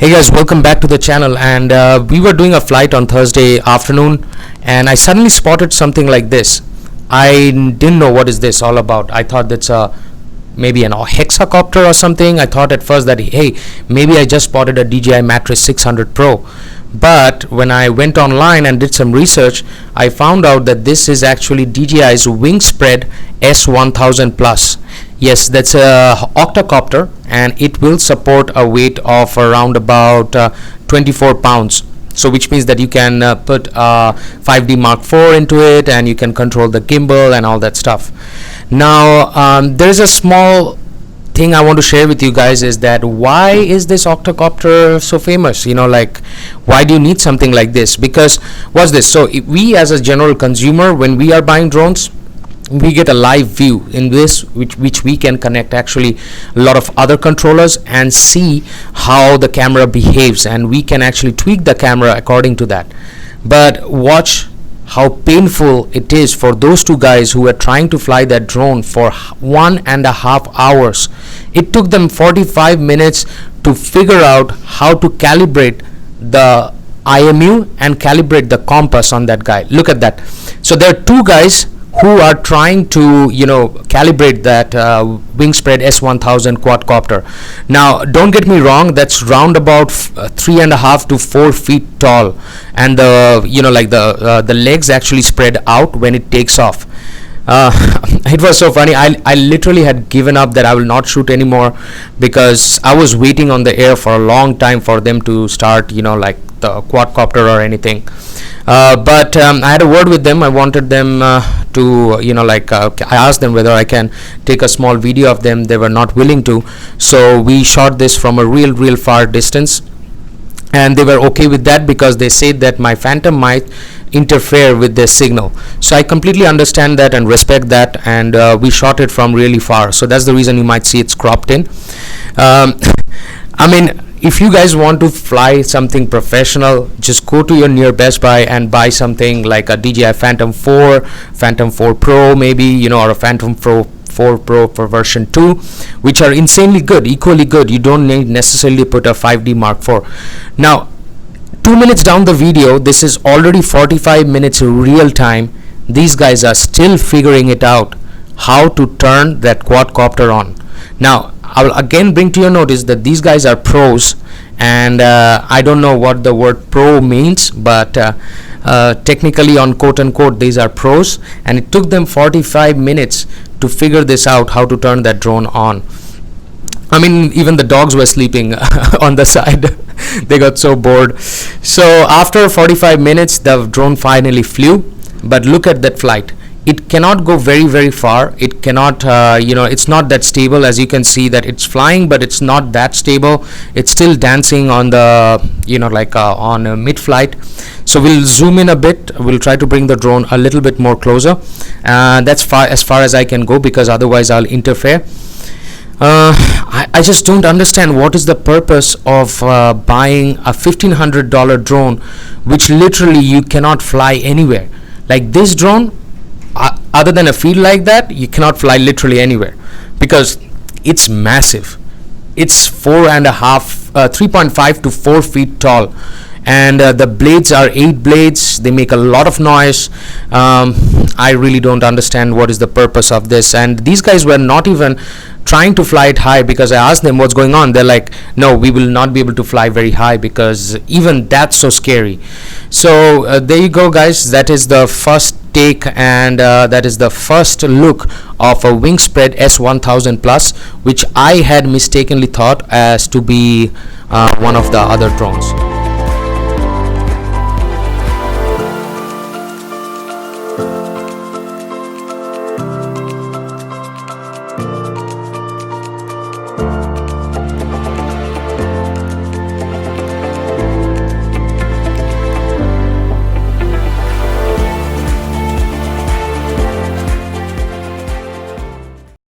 Hey guys, welcome back to the channel. And we were doing a flight on Thursday afternoon, and I suddenly spotted something like this. I didn't know what is this all about. I thought that's maybe an hexacopter or something. I thought at first that, hey, maybe I just spotted a Dji Matrice 600 Pro. But when I went online and did some research, I found out that this is actually DJI's wingsspread S1000 Plus. Yes, that's a octocopter, and it will support a weight of around about 24 pounds. So which means that you can put 5D Mark IV into it, and you can control the gimbal and all that stuff. Now there's a small thing I want to share with you guys, is that why is this octocopter so famous? Like, why do you need something like this? Because what's this? So if we as a general consumer, when we are buying drones, we get a live view in this, which we can connect actually a lot of other controllers and see how the camera behaves, and we can actually tweak the camera according to that. But watch how painful it is for those two guys who were trying to fly that drone for 1.5 hours. It took them 45 minutes to figure out how to calibrate the IMU and calibrate the compass on that guy. Look at that. So there are two guys who are trying to calibrate that wingsspread S1000 quadcopter. Now don't get me wrong, that's round about 3.5 to 4 feet tall, and the legs actually spread out when it takes off. It was so funny. I literally had given up that I will not shoot anymore, because I was waiting on the air for a long time for them to start like the quadcopter or anything. But I had a word with them. I wanted them to I asked them whether I can take a small video of them. They were not willing to, so we shot this from a real far distance, and they were okay with that because they said that my Phantom might interfere with their signal. So I completely understand that and respect that, and we shot it from really far, so that's the reason you might see it's cropped in. I mean, if you guys want to fly something professional, just go to your near Best Buy and buy something like a DJI Phantom 4, Phantom 4 Pro maybe, or a Phantom 4 Pro for version 2, which are insanely good, equally good. You don't need necessarily put a 5D Mark IV. Now 2 minutes down the video, this is already 45 minutes real time. These guys are still figuring it out, how to turn that quadcopter on. Now I will again bring to your notice that these guys are pros, and I don't know what the word pro means, but technically, on quote unquote, these are pros, and it took them 45 minutes to figure this out, how to turn that drone on. I mean, even the dogs were sleeping on the side. They got so bored. So after 45 minutes, the drone finally flew. But look at that flight. It cannot go very far. It cannot it's not that stable. As you can see that it's flying, but it's not that stable. It's still dancing on the on mid-flight. So we'll zoom in a bit. We'll try to bring the drone a little bit more closer. That's as far as I can go, because otherwise I'll interfere. I just don't understand what is the purpose of buying a $1,500 drone, which literally you cannot fly anywhere. Like this drone, other than a field like that, you cannot fly literally anywhere, because it's massive. It's 3.5 to 4 feet tall, and the blades are 8 blades. They make a lot of noise. I really don't understand what is the purpose of this. And these guys were not even trying to fly it high, because I asked them what's going on. They're like, no, we will not be able to fly very high, because even that's so scary. So there you go, guys. That is the first take, and that is the first look of a wingsspread S1000 Plus, which I had mistakenly thought as to be one of the other drones.